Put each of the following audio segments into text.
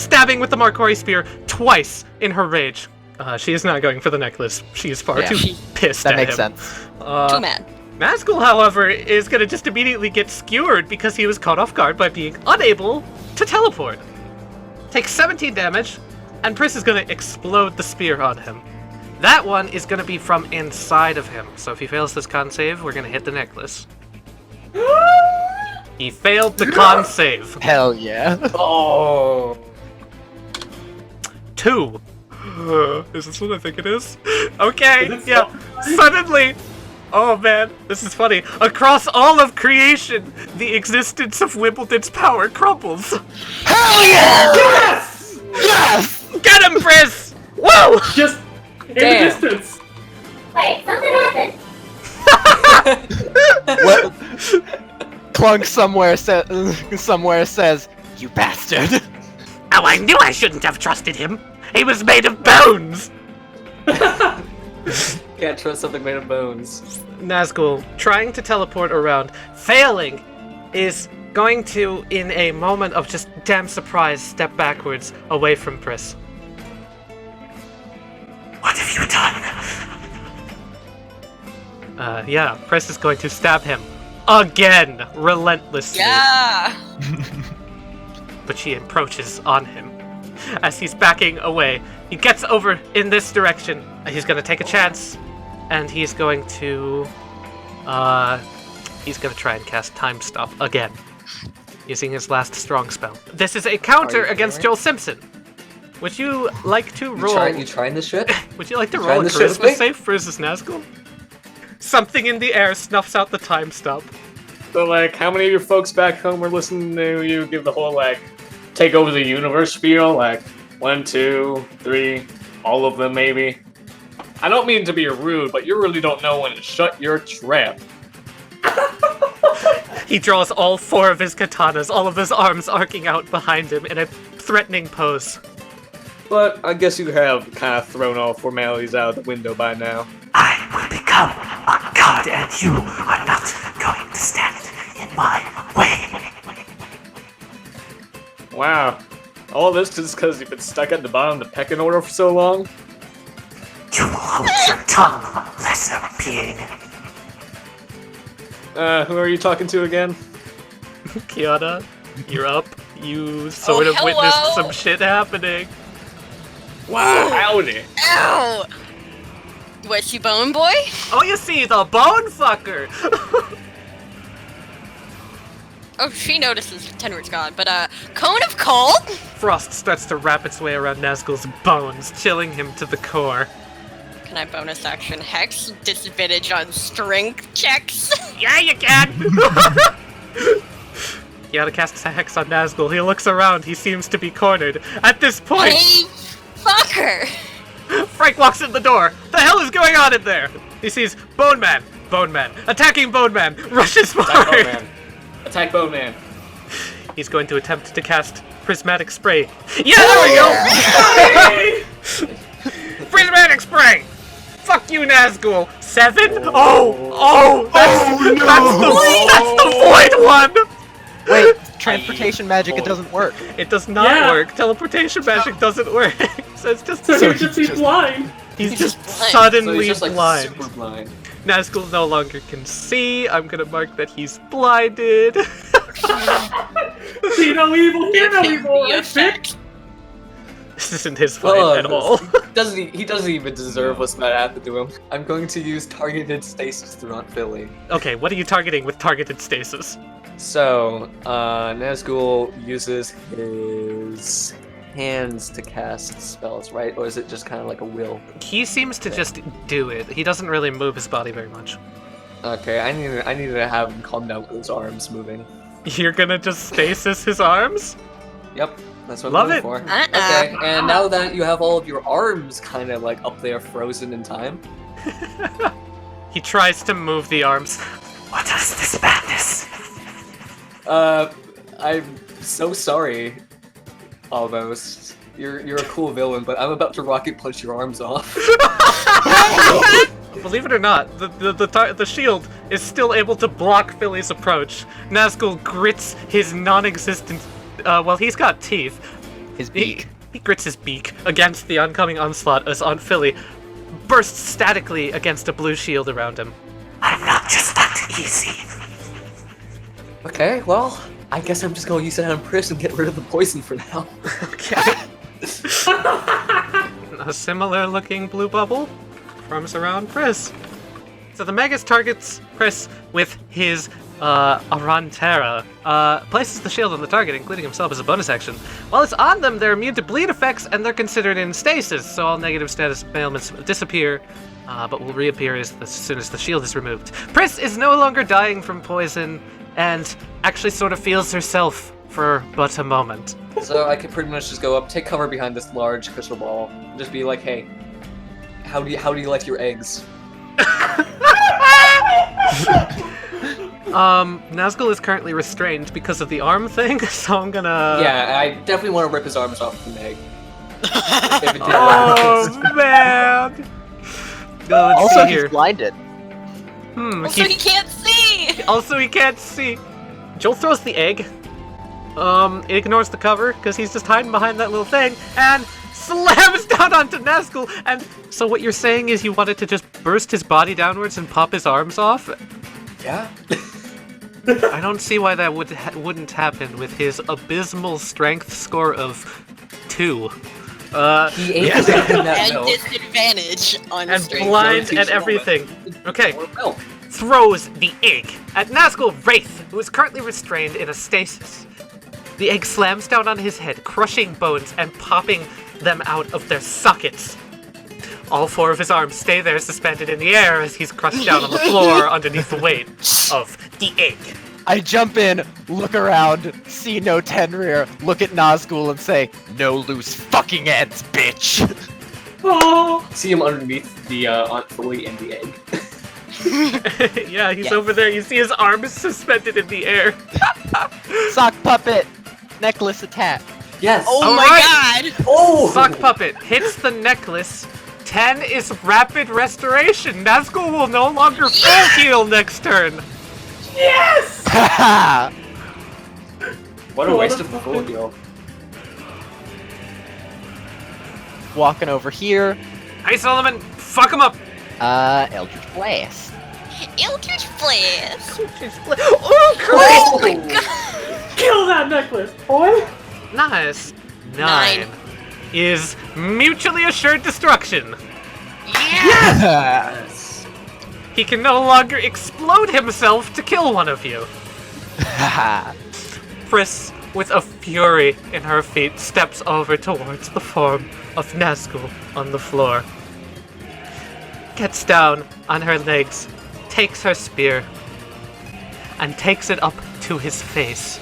stabbing with the Markori spear twice in her rage. She is not going for the necklace. She is far too pissed at him. That makes sense. Too mad. Nazgul, however, is going to just immediately get skewered because he was caught off guard by being unable to teleport. Takes 17 damage, and Pris is going to explode the spear on him. That one is going to be from inside of him, so if he fails this con save, we're going to hit the necklace. He failed the con save. Hell yeah. Oh. 2. Is this what I think it is? Okay, yeah. Suddenly, oh man, this is funny. Across all of creation, the existence of Wimbledon's power crumbles. Hell yeah! Yes! Yes! Get him, Pris! Whoa! Just in the distance. Wait, something happened. What? Clunk somewhere says, "You bastard." Oh, I knew I shouldn't have trusted him. He was made of bones. Can't trust something made of bones. Nazgul, trying to teleport around, failing, is going to, in a moment of just damn surprise, step backwards away from Pris. What have you done? Yeah, Pris is going to stab him again, relentlessly. Yeah. But she approaches on him. As he's backing away, he gets over in this direction. He's going to take a chance, and he's going to try and cast Time Stop again, using his last strong spell. This is a counter against Joel Simpson. Would you like to roll? You trying this shit? Would you like to roll a charisma save versus Nazgul? Something in the air snuffs out the Time Stop. So, like, how many of your folks back home were listening to you give the whole, like, take over the universe spiel? Like, 1, 2, 3, all of them, maybe? I don't mean to be rude, but you really don't know when to shut your trap. He draws all 4 of his katanas, all of his arms arcing out behind him in a threatening pose. But I guess you have kind of thrown all formalities out of the window by now. I will become a god, and you are not going to stand in my way. Wow. All this just because you've been stuck at the bottom of the pecking order for so long? You will hold your tongue, lesser being. Who are you talking to again? Kiana, you're up. You sort of witnessed some shit happening. Wow, howdy. Ow! Was you bone boy? Oh, you see, the bone fucker! Oh, she notices Tenward's gone, but Cone of Cold? Frost starts to wrap its way around Nazgul's bones, chilling him to the core. Can I bonus action Hex? Disadvantage on strength checks? Yeah, you can! Kiana casts a hex on Nazgul. He looks around. He seems to be cornered. At this point... Hey, fucker! Frank walks in the door. The hell is going on in there? He sees Bone Man, attacking Bone Man, rushes forward. Attack Bone Man. He's going to attempt to cast Prismatic Spray. Yeah, there we go! Prismatic Spray! Fuck you, Nazgul! 7? Oh, that's the void one! Wait, transportation magic, it doesn't work. It does not work. Teleportation magic doesn't work. So it's just... So he's just blind. He's just suddenly so he's just, blind. Super blind. Nazgul no longer can see. I'm gonna mark that he's blinded. See no evil, hear no evil, This This isn't his fight at all. He doesn't even deserve what's about to happen to him. I'm going to use targeted stasis throughout Philly. Okay, what are you targeting with targeted stasis? So, Nazgul uses his hands to cast spells, right? Or is it just kind of like a will? He seems to just do it. He doesn't really move his body very much. Okay, I need to have him calm down with his arms moving. You're gonna just stasis his arms? Yep, that's what Love I'm it. going for. Okay, and now that you have all of your arms kind of like up there frozen in time. He tries to move the arms. What is this madness? I'm so sorry, Almost. You're a cool villain, but I'm about to rocket punch your arms off. Believe it or not, the shield is still able to block Philly's approach. Nazgul grits his non-existent... well, he's got teeth. His beak. He grits his beak against the oncoming onslaught as Aunt Philly bursts statically against a blue shield around him. I'm not just that easy. Okay, well, I guess I'm just gonna use it on Pris and get rid of the poison for now. Okay. A similar looking blue bubble forms around Pris. So the Magus targets Pris with his Arantera, places the shield on the target, including himself as a bonus action. While it's on them, they're immune to bleed effects and they're considered in stasis, so all negative status ailments disappear, but will reappear as soon as the shield is removed. Pris is no longer dying from poison and actually sort of feels herself for but a moment. So I could pretty much just go up, take cover behind this large crystal ball, and just be like, hey, how do you like your eggs? Nazgul is currently restrained because of the arm thing, so I'm gonna... Yeah, I definitely want to rip his arms off from the egg. If it did Oh, man! Let's Also, see here. he's blinded. Also, he can't see! Also, he can't see. Joel throws the egg. It ignores the cover, because he's just hiding behind that little thing, and slams down onto Nazgul. And so what you're saying is you wanted to just burst his body downwards and pop his arms off? Yeah. I don't see why that wouldn't happen with his abysmal strength score of 2. He ate his egg in that And milk. disadvantage on And strength. blind Teach and him all everything. Okay. More milk. Throws the egg at Nazgul Wraith, who is currently restrained in a stasis. The egg slams down on his head, crushing bones and popping them out of their sockets. All 4 of his arms stay there suspended in the air as he's crushed down on the floor underneath the weight of the egg. I jump in, look around, see no Tenrir, look at Nazgul and say, no loose fucking ends, bitch! See him underneath the Aunt Philly and the egg. Yeah, he's Yes. over there. You see his arms suspended in the air. Sock puppet! Necklace attack. Yes. Oh All my right. god! Oh! Sock puppet hits the necklace. 10 is rapid restoration. Nazgul will no longer full heal next turn. Haha! What a waste of the full heal. Walking over here, Hey, Solomon, fuck him up. Eldritch Blast. Eldritch Blast! Oh, Oh my god! Kill that necklace, boy! Nice. 9 9. is mutually assured destruction. Yes. He can no longer explode himself to kill one of you. Haha. Pris, with a fury in her feet, steps over towards the form of Nazgul on the floor. Gets down on her legs, takes her spear, and takes it up to his face.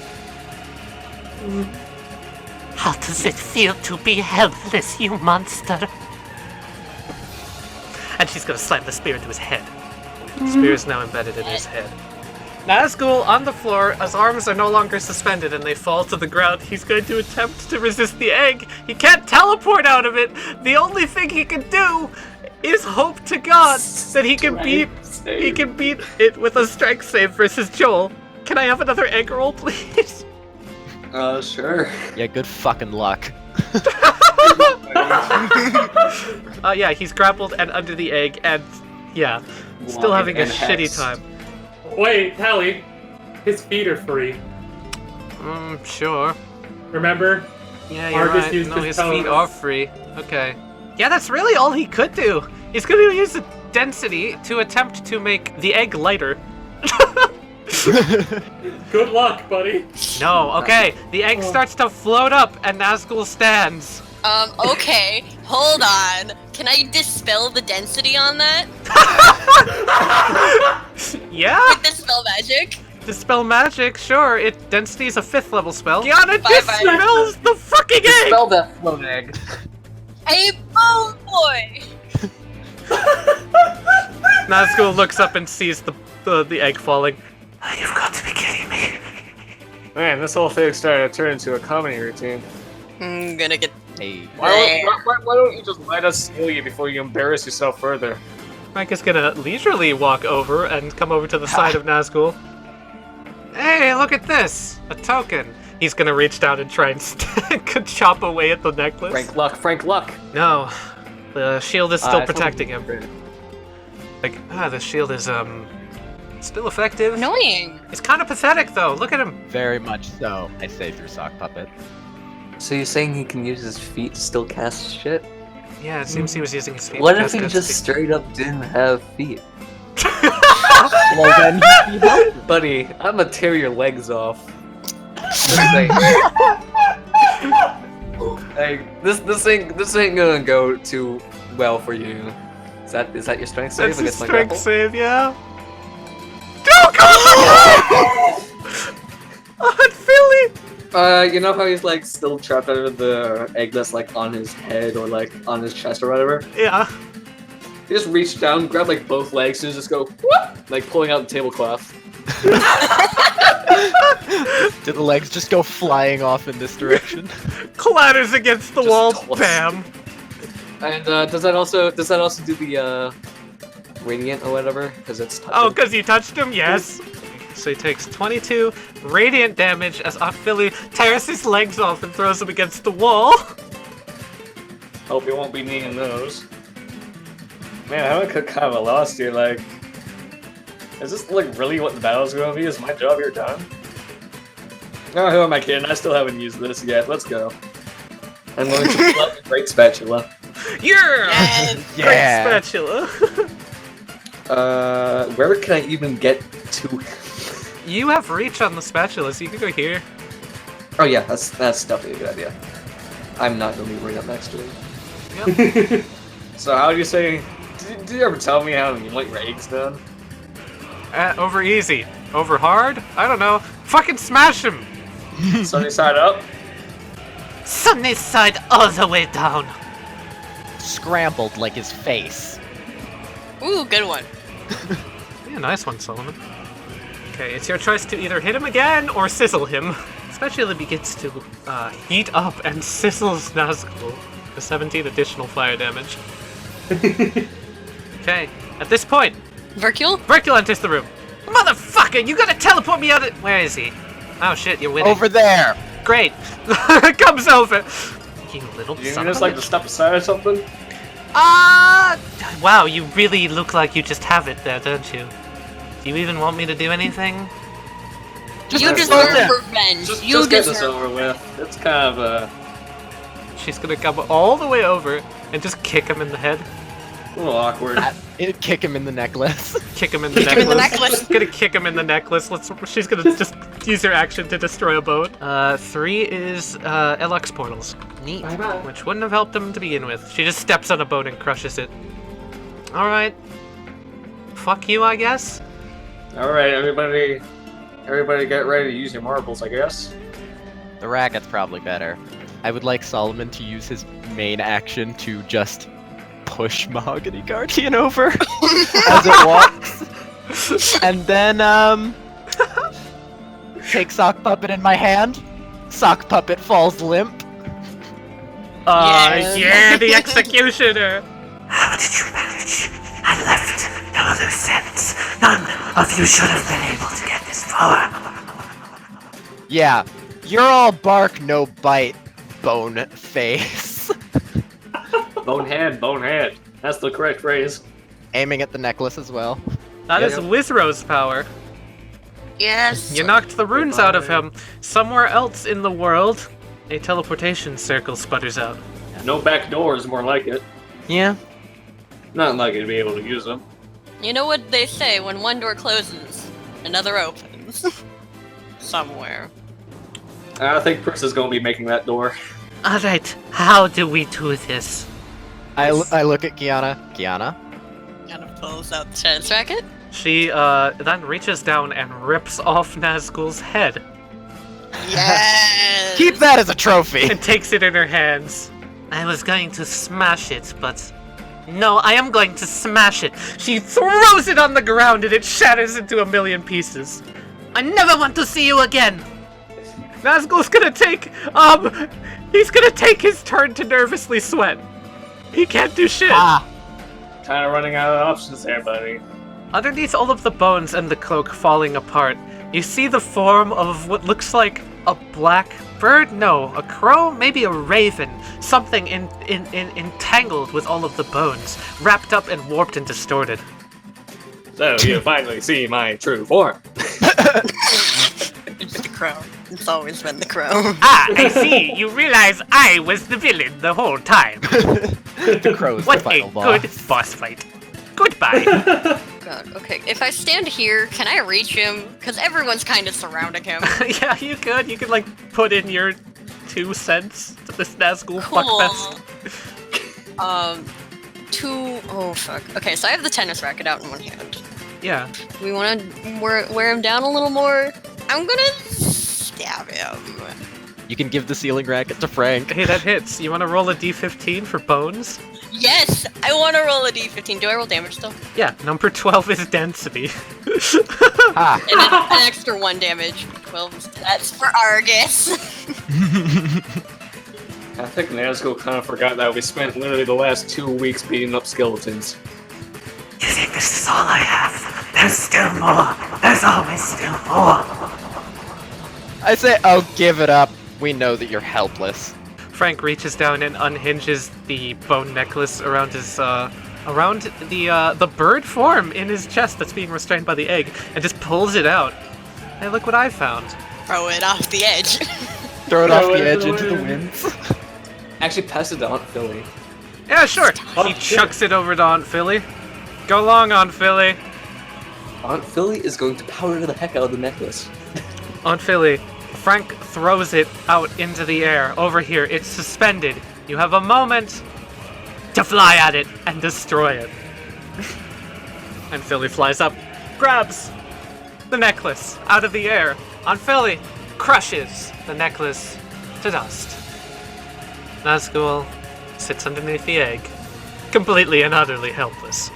How does it feel to be helpless, you monster? And she's gonna slam the spear into his head. The spear is now embedded in his head. Nazgul on the floor, his arms are no longer suspended and they fall to the ground. He's going to attempt to resist the egg. He can't teleport out of it. The only thing he can do is hope to God that he can beat it with a strength save versus Joel. Can I have another egg roll, please? Sure. Yeah, good fucking luck. Yeah, he's grappled and under the egg, and yeah, still having a shitty time. Wait, Hallie, his feet are free. Sure. Remember? Yeah, you're Argus right. used No, his his toes. feet are free. Okay. Yeah, that's really all he could do. He's going to use the density to attempt to make the egg lighter. Good luck, buddy. No, okay. The egg starts to float up, and Nazgul stands. Okay, hold on. Can I dispel the density on that? Yeah? With dispel magic? Dispel magic, sure. Density is a 5th level spell. Kiana Bye-bye. dispels the fucking egg! Dispel that float egg. Hey, bone boy! Nazgul looks up and sees the egg falling. You've got to be kidding me. Man, this whole thing started to turn into a comedy routine. I'm gonna get... Hey. Why don't you just let us steal you before you embarrass yourself further? Mike is gonna leisurely walk over and come over to the side of Nazgul. Hey, look at this! A token. He's gonna reach down and try and chop away at the necklace. Frank Luck. No, the shield is still I thought- protecting him. Like, the shield is still effective. Annoying. It's kind of pathetic though. Look at him. Very much so, I say through Sock Puppet. So you're saying he can use his feet to still cast shit? Yeah, it seems he was using his feet. What to if he cast just speed. straight up didn't have feet? Well then, he'd be helpful. Buddy, I'm gonna tear your legs off. Just saying. Hey, this ain't gonna go too well for you. Is that your strength save That's a against my strength grapple? save, yeah. Don't go! On Philly! You know how he's like still trapped under the egg that's like on his head or like on his chest or whatever? Yeah. He just reached down, grabbed like both legs, and just go whoop, like pulling out the tablecloth. Did the legs just go flying off in this direction? Clatters against the Just wall. toss. Bam. And does that also do the radiant or whatever? Because it's touching. Oh, because you touched him? Yes. So he takes 22 radiant damage as Philly tears his legs off and throws him against the wall. Hope you won't be needing those. Man, I'm kind of lost here. Like, is this like really what the battle's gonna be? Is my job here done? Oh, who am I kidding? I still haven't used this yet. Let's go. I'm going to pull out the great spatula. Yeah! Yes. Yeah. Great spatula. Where can I even get to? You have reach on the spatula, so you can go here. Oh yeah, that's definitely a good idea. I'm not gonna be right up next to it. So how do you say? Did you ever tell me how you want your eggs done? Over easy. Over hard? I don't know. Fucking smash him! Sunny side up. Sunny side all the way down. Scrambled like his face. Ooh, good one. Yeah, nice one, Solomon. Okay, it's your choice to either hit him again or sizzle him. Especially begins to heat up and sizzles Nazgul for 17 additional fire damage. Okay, at this point, Vercule? Ridicule enters the room. Motherfucker, you gotta teleport me out of— Where is he? Oh shit, you're winning. Over there! Great. Comes over. You little Do you son just of a like to step aside or something? Wow, you really look like you just have it there, don't you? Do you even want me to do anything? You go deserve there. revenge. Just You get this deserve. over with. It's kind of She's gonna come all the way over and just kick him in the head. a little awkward. It'd kick him in the necklace. Kick him in the Kick him in the necklace. necklace. Gonna kick him in the necklace. She's gonna just use her action to destroy a boat. 3 is LX portals. Neat. Bye-bye. Which wouldn't have helped him to begin with. She just steps on a boat and crushes it. Alright. Fuck you, I guess? Alright, everybody get ready to use your marbles, I guess. The racket's probably better. I would like Solomon to use his main action to just push Mahogany Guardian over as it walks. And then, take Sock Puppet in my hand. Sock Puppet falls limp. Yes. Yeah, the executioner! How did you manage? I left no loose ends. None of you should have been able to get this far. Yeah, you're all bark, no bite, bone face. Bonehead. That's the correct phrase. Aiming at the necklace as well. That is Yep. Wizrow's power. Yes. You knocked the runes out of him. Somewhere else in the world, a teleportation circle sputters out. No back doors, more like it. Yeah. Not like you'd be able to use them. You know what they say, when one door closes, another opens. Somewhere. I think Pris is going to be making that door. Alright, how do we do this? I look at Kiana. Kiana? Kind of pulls out the tennis racket. She then reaches down and rips off Nazgul's head Yes. Keep that as a trophy! and takes it in her hands. I was going to smash it, but... No, I am going to smash it. She throws it on the ground and it shatters into a million pieces. I never want to see you again. Nazgul's gonna take, he's gonna take his turn to nervously sweat. He can't do shit. Ah! Kind of running out of options there, buddy. Underneath all of the bones and the cloak falling apart, you see the form of what looks like a black bird? No, a crow? Maybe a raven. Something entangled with all of the bones, wrapped up and warped and distorted. So you finally see my true form. It's the crow. It's always been the crow. Ah, I see. You realize I was the villain the whole time. The crow is What the final a boss. good boss fight. Goodbye. God, okay. If I stand here, can I reach him? Because everyone's kind of surrounding him. Yeah, you could. You could, like, put in your 2 cents to this Nazgul Cool. fuckfest. Oh, fuck. Okay, so I have the tennis racket out in one hand. Yeah. We want to wear him down a little more. I'm gonna stab him. You can give the ceiling racket to Frank. Hey, that hits. You want to roll a d15 for bones? Yes, I want to roll a d15. Do I roll damage still? Yeah, number 12 is density. Ah. And then an extra 1 damage. 12 is... That's for Argus. I think Nazgul kind of forgot that we spent literally the last 2 weeks beating up skeletons. You think this is all I have? There's still more. There's always still more. I say, oh, give it up. We know that you're helpless. Frank reaches down and unhinges the bone necklace around his, around the bird form in his chest that's being restrained by the egg, and just pulls it out. Hey, look what I found. Throw it off the edge. Throw it off Throw the it edge in into the the wind. winds. Actually, pass it to Aunt Philly. Yeah, sure. Oh, He shit. chucks it over to Aunt Philly. Go long, Aunt Philly. Aunt Philly is going to powder the heck out of the necklace. Aunt Philly, Frank throws it out into the air. Over here, it's suspended. You have a moment to fly at it and destroy it. And Philly flies up, grabs the necklace out of the air. Aunt Philly crushes the necklace to dust. Nazgul sits underneath the egg, completely and utterly helpless.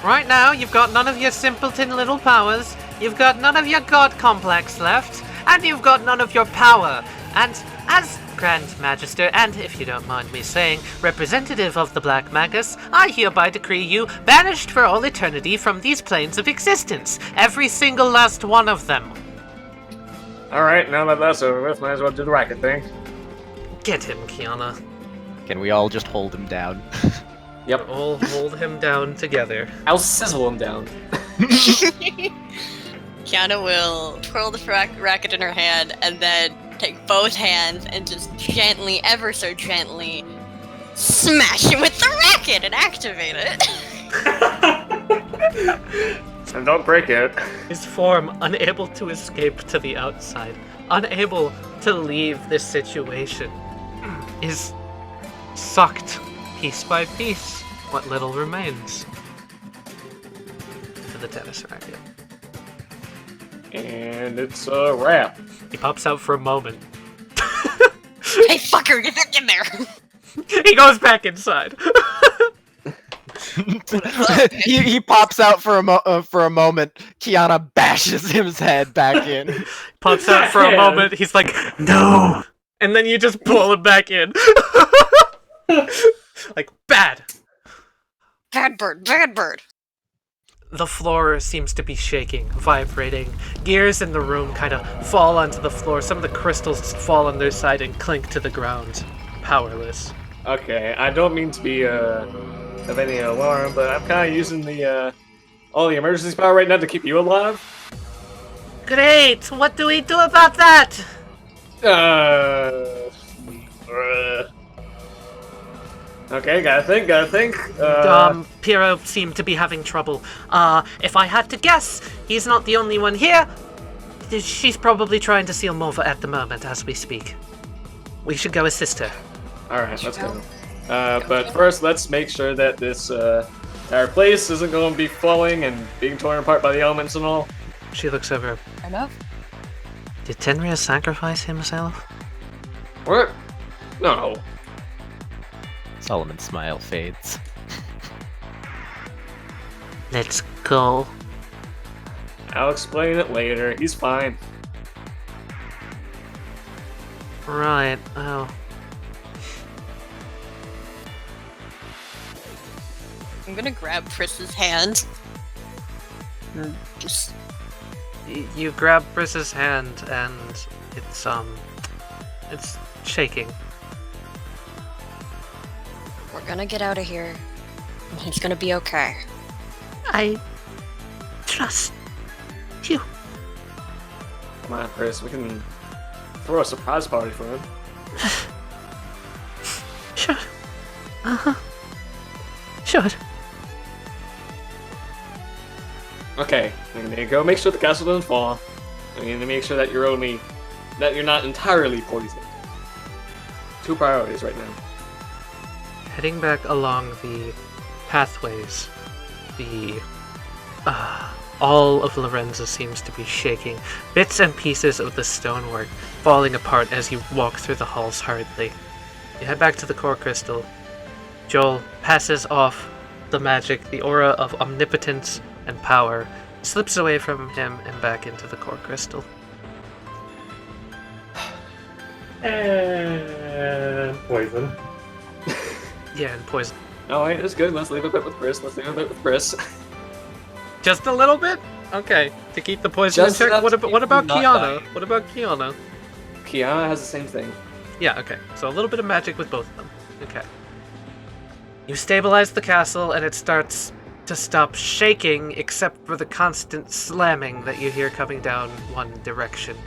Right now, you've got none of your simpleton little powers, you've got none of your god complex left, and you've got none of your power. And as Grand Magister, and if you don't mind me saying, representative of the Black Magus, I hereby decree you banished for all eternity from these planes of existence. Every single last one of them. Alright, now that that's over with, might as well do the racket thing. Get him, Kiana. Can we all just hold him down? Yep. All hold him down together. I'll sizzle him down. Kiana will twirl the racket in her hand and then take both hands and just gently, ever so gently, smash it with the racket and activate it. And don't break it. His form unable to escape to the outside, unable to leave this situation, is sucked piece by piece, what little remains, to the tennis racket. And it's a wrap. He pops out for a moment. Hey, fucker, get back in there! He goes back inside. he pops out for a moment. Kiana bashes his head back in. Pops out for a moment. He's like, no! And then you just pull him back in. Like, bad. Bad bird, bad bird. The floor seems to be shaking, vibrating. Gears in the room kind of fall onto the floor. Some of the crystals fall on their side and clink to the ground. Powerless. Okay, I don't mean to be of any alarm, but I'm kind of using the all the emergency power right now to keep you alive. Great! What do we do about that? Okay, gotta think. Piro seemed to be having trouble. If I had to guess, he's not the only one here. She's probably trying to seal Morpha at the moment as we speak. We should go assist her. Alright, let's go. But first, let's make sure that this our place isn't going to be falling and being torn apart by the elements and all. She looks over. Enough? Did Tenria sacrifice himself? What? No. Solomon's smile fades. Let's go. I'll explain it later. He's fine. Right, oh. I'm gonna grab Pris's hand. And just... You grab Briss's hand and It's shaking. We're gonna get out of here. He's gonna be okay. I trust you. Come on, Chris, we can throw a surprise party for him. Sure. Uh-huh. Sure. Okay, we need to go make sure the castle doesn't fall. We need to make sure that you're not entirely poisoned. 2 priorities right now. Heading back along the pathways, all of Lorenzo seems to be shaking. Bits and pieces of the stonework falling apart as you walk through the halls hurriedly. You head back to the core crystal. Joel passes off the magic, the aura of omnipotence and power, slips away from him and back into the core crystal. And poison. Yeah, and poison. Alright, that's good. Let's leave a bit with Chris. Just a little bit? Okay, to keep the poison in Just check. enough What to about keep you not Kiana? dying. What about Kiana? Kiana has the same thing. Yeah, okay. So a little bit of magic with both of them. Okay. You stabilize the castle and it starts to stop shaking except for the constant slamming that you hear coming down one direction.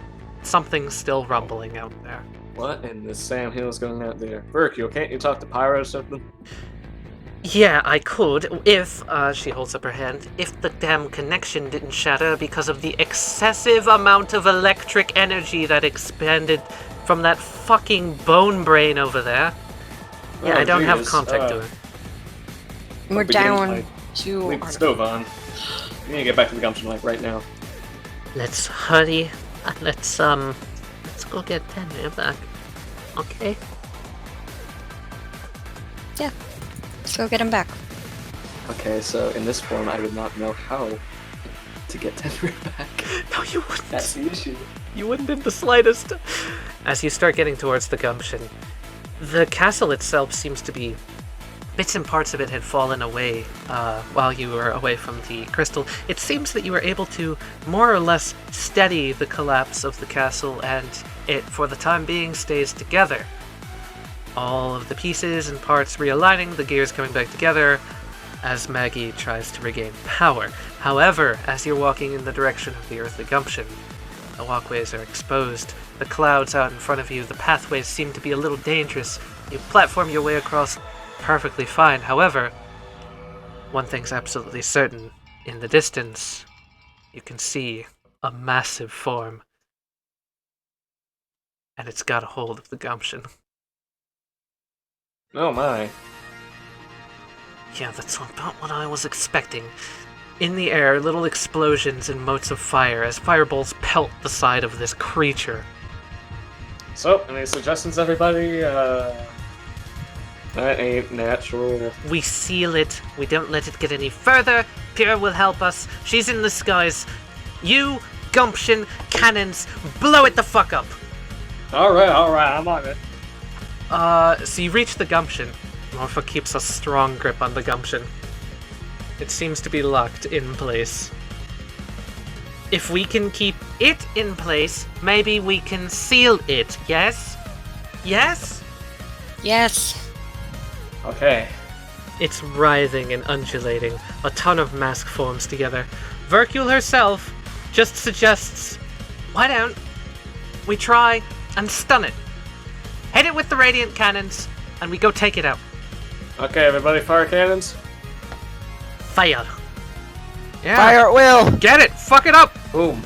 Something's still rumbling out there. What in the Sam Hill's going out there? Ridicule, can't you talk to Pyro or something? Yeah, I could, if, she holds up her hand, if the damn connection didn't shatter because of the excessive amount of electric energy that expanded from that fucking bone brain over there. Yeah, Oh, I don't have Jesus. contact to it. We're Begin down fight. to Leave the our... stove on. We need to get back to the Gumption like right now. Let's hurry, and let's go get Daniel back. Okay? Let's go get him back. Okay, so in this form, I would not know how to get Tenry back. No, you wouldn't. That's the issue. You wouldn't in the slightest. As you start getting towards the Gumption, the castle itself seems to be... Bits and parts of it had fallen away while you were away from the crystal. It seems that you were able to more or less steady the collapse of the castle, and it, for the time being, stays together. All of the pieces and parts realigning, the gears coming back together as Maggie tries to regain power. However, as you're walking in the direction of the earthly Gumption, the walkways are exposed, the clouds out in front of you, the pathways seem to be a little dangerous. You platform your way across perfectly fine. However, one thing's absolutely certain. In the distance, you can see a massive form. And it's got a hold of the Gumption. Oh my. Yeah, that's about what I was expecting. In the air, little explosions and motes of fire as fireballs pelt the side of this creature. So, any suggestions, everybody? That ain't natural. We seal it. We don't let it get any further. Pyrrha will help us. She's in the skies. You, Gumption, cannons, blow it the fuck up. Alright, I'm on it. So you reach the Gumption. Morpha keeps a strong grip on the Gumption. It seems to be locked in place. If we can keep it in place, maybe we can seal it, yes? Yes? Yes. Okay. It's writhing and undulating. A ton of mask forms together. Ridicule herself just suggests, why don't we try and stun it? Hit it with the radiant cannons, and we go take it out. Okay, everybody, fire cannons. Fire. Yeah. Fire at will! Get it! Fuck it up! Boom.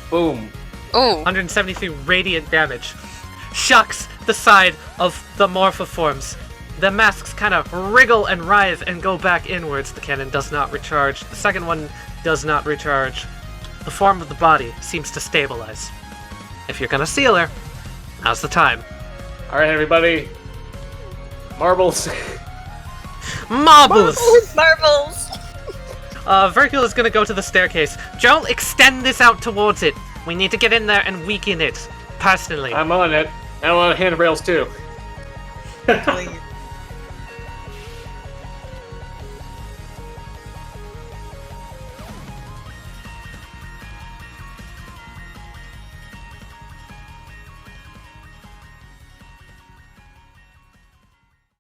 Boom. Oh. 173 radiant damage. Shocks the side of the Morpha forms. The masks kind of wriggle and writhe and go back inwards. The cannon does not recharge. The second one does not recharge. The form of the body seems to stabilize. If you're gonna seal her, now's the time. Alright, everybody. Marbles. Marbles! Marbles. Ridicule is gonna go to the staircase. Joel, extend this out towards it. We need to get in there and weaken it. Personally. I'm on it. And I want handrails too. Please.